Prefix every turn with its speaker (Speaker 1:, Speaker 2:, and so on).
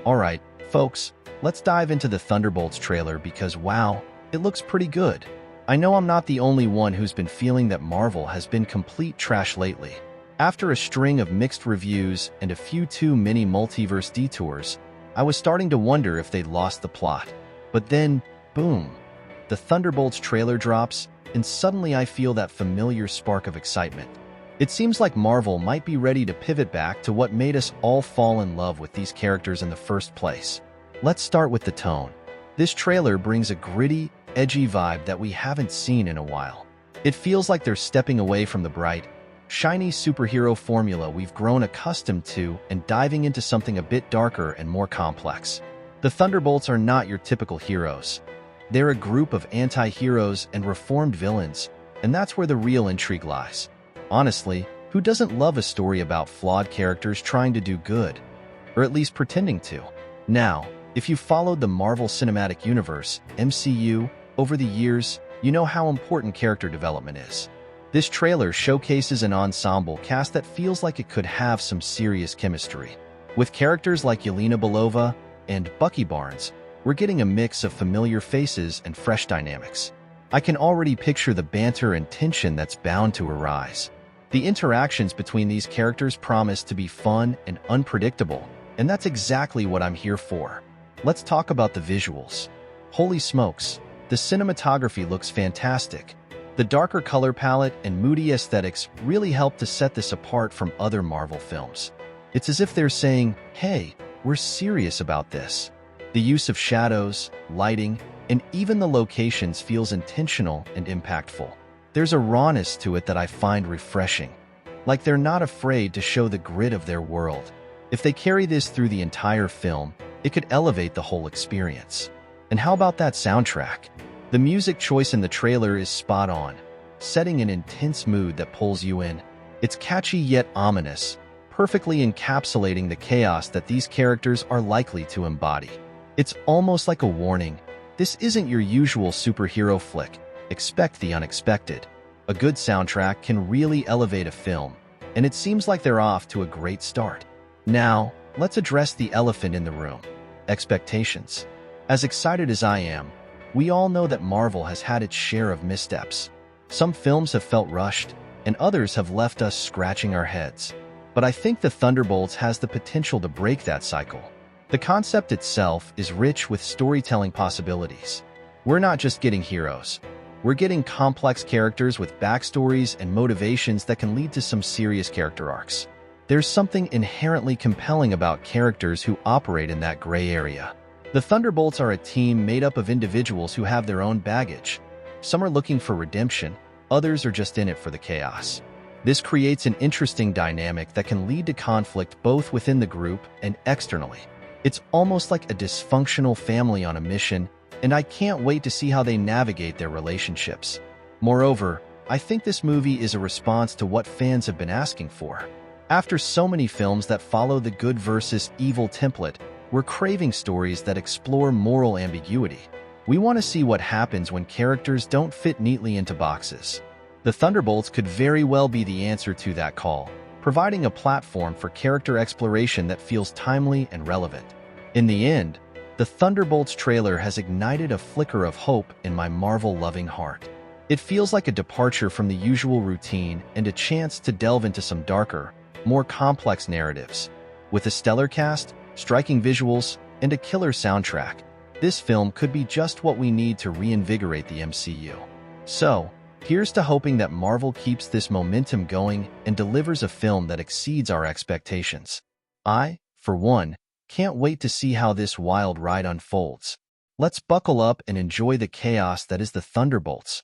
Speaker 1: Alright, folks, let's dive into the Thunderbolts trailer because wow, it looks pretty good. I know I'm not the only one who's been feeling that Marvel has been complete trash lately. After a string of mixed reviews and a few too many multiverse detours, I was starting to wonder if they'd lost the plot. But then, boom, the Thunderbolts trailer drops, and suddenly I feel that familiar spark of excitement. It seems like Marvel might be ready to pivot back to what made us all fall in love with these characters in the first place. Let's start with the tone. This trailer brings a gritty, edgy vibe that we haven't seen in a while. It feels like they're stepping away from the bright, shiny superhero formula we've grown accustomed to and diving into something a bit darker and more complex. The Thunderbolts are not your typical heroes. They're a group of anti-heroes and reformed villains, and that's where the real intrigue lies. Honestly, who doesn't love a story about flawed characters trying to do good? Or at least pretending to? Now, if you've followed the Marvel Cinematic Universe, MCU, over the years, you know how important character development is. This trailer showcases an ensemble cast that feels like it could have some serious chemistry. With characters like Yelena Belova and Bucky Barnes, we're getting a mix of familiar faces and fresh dynamics. I can already picture the banter and tension that's bound to arise. The interactions between these characters promise to be fun and unpredictable, and that's exactly what I'm here for. Let's talk about the visuals. Holy smokes, the cinematography looks fantastic. The darker color palette and moody aesthetics really help to set this apart from other Marvel films. It's as if they're saying, hey, we're serious about this. The use of shadows, lighting, and even the locations feels intentional and impactful. There's a rawness to it that I find refreshing. Like they're not afraid to show the grit of their world. If they carry this through the entire film, it could elevate the whole experience. And how about that soundtrack? The music choice in the trailer is spot on, setting an intense mood that pulls you in. It's catchy yet ominous, perfectly encapsulating the chaos that these characters are likely to embody. It's almost like a warning. This isn't your usual superhero flick. Expect the unexpected. A good soundtrack can really elevate a film, and it seems like they're off to a great start. Now, let's address the elephant in the room: expectations. As excited as I am, we all know that Marvel has had its share of missteps. Some films have felt rushed, and others have left us scratching our heads. But I think the Thunderbolts has the potential to break that cycle. The concept itself is rich with storytelling possibilities. We're not just getting heroes. We're getting complex characters with backstories and motivations that can lead to some serious character arcs. There's something inherently compelling about characters who operate in that gray area. The Thunderbolts are a team made up of individuals who have their own baggage. Some are looking for redemption, others are just in it for the chaos. This creates an interesting dynamic that can lead to conflict both within the group and externally. It's almost like a dysfunctional family on a mission, and I can't wait to see how they navigate their relationships. Moreover, I think this movie is a response to what fans have been asking for. After so many films that follow the good versus evil template, we're craving stories that explore moral ambiguity. We want to see what happens when characters don't fit neatly into boxes. The Thunderbolts could very well be the answer to that call, providing a platform for character exploration that feels timely and relevant. In the end, the Thunderbolts trailer has ignited a flicker of hope in my Marvel-loving heart. It feels like a departure from the usual routine and a chance to delve into some darker, more complex narratives. With a stellar cast, striking visuals, and a killer soundtrack, this film could be just what we need to reinvigorate the MCU. So, here's to hoping that Marvel keeps this momentum going and delivers a film that exceeds our expectations. I, for one, can't wait to see how this wild ride unfolds. Let's buckle up and enjoy the chaos that is the Thunderbolts.